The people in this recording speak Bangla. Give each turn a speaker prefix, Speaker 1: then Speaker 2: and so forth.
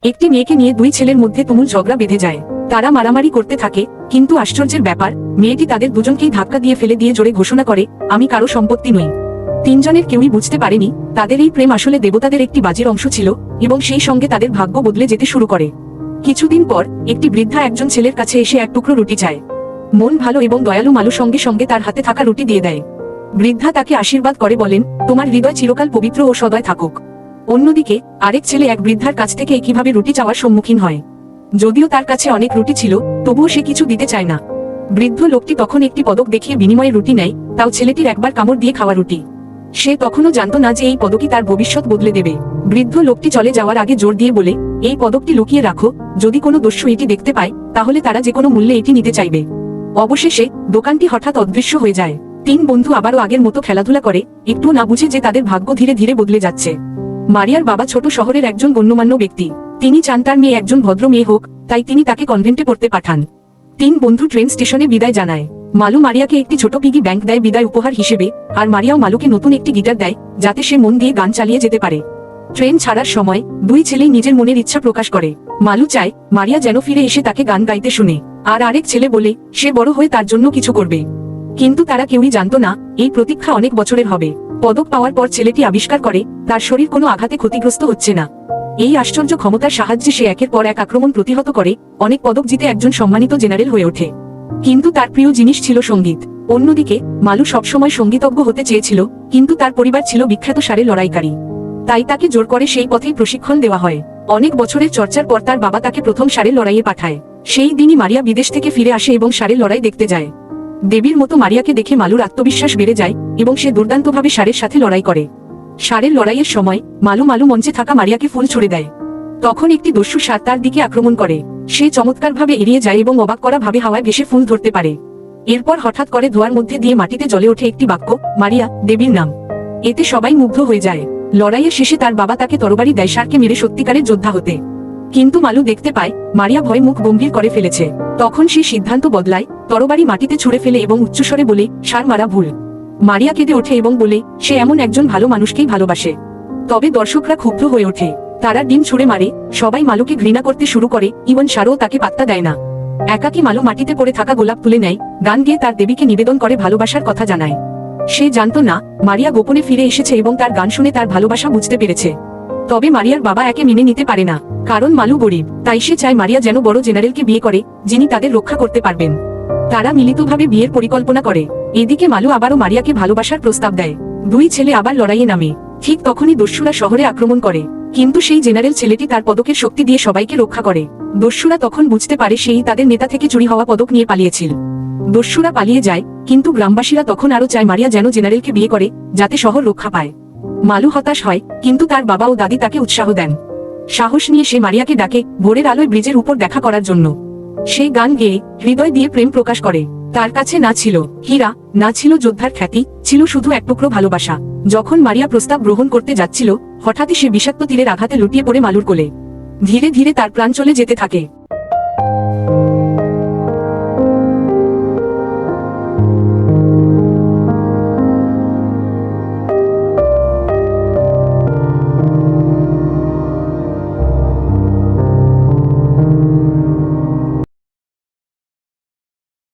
Speaker 1: একটি মেয়েকে নিয়ে দুই ছেলের মধ্যে তুমুল ঝগড়া বেঁধে যায়। তারা মারামারি করতে থাকে, কিন্তু আশ্চর্যের ব্যাপার, মেয়েটি তাদের দুজনকেই ধাক্কা দিয়ে ফেলে দিয়ে জোরে ঘোষণা করে, আমি কারো সম্পত্তি নই। তিনজনের কেউই বুঝতে পারেনি তাদের এই প্রেম আসলে দেবতাদের একটি বাজের অংশ ছিল, এবং সেই সঙ্গে তাদের ভাগ্য বদলে যেতে শুরু করে। কিছুদিন পর একটি বৃদ্ধা একজন ছেলের কাছে এসে এক টুকরো রুটি চায়। মন ভালো এবং দয়ালু মালু সঙ্গে সঙ্গে তার হাতে থাকা রুটি দিয়ে দেয়। বৃদ্ধা তাকে আশীর্বাদ করে বলেন, তোমার হৃদয় চিরকাল পবিত্র ও সদয় থাকুক। অন্যদিকে আরেক ছেলে এক বৃদ্ধার কাছ থেকে একইভাবে রুটি চাওয়ার সম্মুখীন হয়। যদিও তার কাছে অনেক রুটি ছিল, তবুও সে কিছু দিতে চায় না। বৃদ্ধ লোকটি তখন একটি পদক দেখিয়ে বিনিময়ে রুটি নেয়, তাও ছেলেটির একবার কামড় দিয়ে খাওয়া রুটি। সে তখনও জানত না যে এই পদকই তার ভবিষ্যৎ বদলে দেবে। বৃদ্ধ লোকটি চলে যাওয়ার আগে জোর দিয়ে বলে, এই পদকটি লুকিয়ে রাখো, যদি কোনো দস্যু এটি দেখতে পায় তাহলে তারা যে কোনো মূল্যে এটি নিতে চাইবে। অবশেষে দোকানটি হঠাৎ অদৃশ্য হয়ে যায়। তিন বন্ধু আবারও আগের মতো খেলাধুলা করে, একটু না বুঝে যে তাদের ভাগ্য ধীরে ধীরে বদলে যাচ্ছে। মারিয়ার বাবা ছোট শহরের একজন গণ্যমান্য ব্যক্তি। তিনি চান তার মেয়ে একজন ভদ্র মেয়ে হোক, তাই তিনি তাকে কনভেন্টে পড়তে পাঠান। তিন বন্ধু ট্রেন স্টেশনে বিদায় জানায়। মালু মারিয়াকে একটি ছোট পিগি ব্যাংক দেয় বিদায় উপহার হিসেবে, আর মারিয়াও মালুকে নতুন একটি গিটার দেয়, যাতে সে মন দিয়ে গান চালিয়ে যেতে পারে। ট্রেন ছাড়ার সময় দুই ছেলেই নিজের মনের ইচ্ছা প্রকাশ করে। মালু চায় মারিয়া যেন ফিরে এসে তাকে গান গাইতে শুনে, আর আরেক ছেলে বলে সে বড় হয়ে তার জন্য কিছু করবে। কিন্তু তারা কেউই জানতো না এই প্রতীক্ষা অনেক বছরের হবে। পদক পাওয়ার পর ছেলেটি আবিষ্কার করে তার শরীর কোনো আঘাতে ক্ষতিগ্রস্ত হচ্ছে না। এই আশ্চর্য ক্ষমতার সাহায্যে সে একের পর এক আক্রমণ প্রতিহত করে, অনেক পদক জিতে একজন সম্মানিত জেনারেল হয়ে ওঠে। কিন্তু তার প্রিয় জিনিস ছিল সঙ্গীত। অন্যদিকে মালু সবসময় সঙ্গীতজ্ঞ হতে চেয়েছিল, কিন্তু তার পরিবার ছিল বিখ্যাত ষাঁড়ের লড়াইকারী। তাই তাকে জোর করে সেই পথেই প্রশিক্ষণ দেওয়া হয়। অনেক বছরের চর্চার পর তার বাবা তাকে প্রথম ষাঁড়ের লড়াইয়ে পাঠায়। সেই দিনই মারিয়া বিদেশ থেকে ফিরে আসে এবং ষাঁড়ের লড়াই দেখতে যায়। দেবীর মতো মারিয়াকে দেখে মালুর আত্মবিশ্বাস বেড়ে যায়, এবং সে দুর্দান্তভাবে ষাঁড়ের সাথে লড়াই করে। ষাঁড়ের লড়াইয়ের সময় মালু মঞ্চে থাকা মারিয়াকে ফুল ছুড়ে দেয়। তখন একটি দস্যু ষাঁড় তার দিকে আক্রমণ করে। সে চমৎকারভাবে এড়িয়ে যায় এবং অবাক করা ভাবে হাওয়ায় ভেসে ফুল ধরতে পারে। এরপর হঠাৎ করে ধোঁয়ার মধ্যে দিয়ে মাটিতে জ্বলে ওঠে একটি বাক্য, মারিয়া, দেবীর নাম। এতে সবাই মুগ্ধ হয়ে যায়। লড়াইয়ের শেষে তার বাবা তাকে তরবারি দেয় ষাঁড়কে মেরে সত্যিকারের যোদ্ধা হতে। কিন্তু মালু দেখতে পায় মারিয়া ভয়ে মুখ গম্ভীর করে ফেলেছে। তখন সে সিদ্ধান্ত বদলায়, তরবারি মাটিতে ছুঁড়ে ফেলে এবং উচ্চস্বরে বলে, ষাঁড় মারা ভুল। মারিয়া কেঁদে ওঠে এবং বলে সে এমন একজন ভালো মানুষকেই ভালোবাসে। তবে দর্শকরা ক্ষুব্ধ হয়ে ওঠে। তারা ডিম ছুঁড়ে মারে, সবাই মালুকে ঘৃণা করতে শুরু করে, ইভন ষাঁড়ও তাকে পাত্তা দেয় না। একাকী মালু মাটিতে পড়ে থাকা গোলাপ তুলে নেয়, গান গেয়ে তার দেবীকে নিবেদন করে ভালোবাসার কথা জানায়। সে জানত না মারিয়া গোপনে ফিরে এসেছে এবং তার গান শুনে তার ভালোবাসা বুঝতে পেরেছে। তবে মারিয়ার বাবা একে মেনে নিতে পারে না, কারণ মালু গরিব। তাই সে চায় মারিয়া যেন বড় জেনারেলকে বিয়ে করে, যিনি তাদের রক্ষা করতে পারবেন। তারা মিলিতভাবে বিয়ের পরিকল্পনা করে। এদিকে মালু আবারও মারিয়াকে ভালোবাসার প্রস্তাব দেয়। দুই ছেলে আবার লড়াইয়ে নামে। ঠিক তখনই দস্যুরা শহরে আক্রমণ করে, কিন্তু সেই জেনারেল ছেলেটি তার পদকের শক্তি দিয়ে সবাইকে রক্ষা করে। দস্যুরা তখন বুঝতে পারে সেই তাদের নেতা থেকে চুরি হওয়া পদক নিয়ে পালিয়েছিল। দস্যুরা পালিয়ে যায়, কিন্তু গ্রামবাসীরা তখন আরো চায় মারিয়া যেন জেনারেলকে বিয়ে করে, যাতে শহর রক্ষা পায়। মালু হতাশ হয়, কিন্তু তার বাবা ও দাদি তাকে উৎসাহ দেন। সাহস নিয়ে সে মারিয়াকে ডাকে ভোরের আলোয় ব্রিজের উপর দেখা করার জন্য। সে গান গেয়ে হৃদয় দিয়ে প্রেম প্রকাশ করে। তার কাছে না ছিল হীরা, না ছিল যোদ্ধার খ্যাতি, ছিল শুধু এক টুকরো ভালোবাসা। যখন মারিয়া প্রস্তাব গ্রহণ করতে যাচ্ছিল, হঠাৎই সে বিষাক্ত তীরের আঘাতে লুটিয়ে পড়ে মালুর কোলে। ধীরে ধীরে তার প্রাণ চলে যেতে থাকে।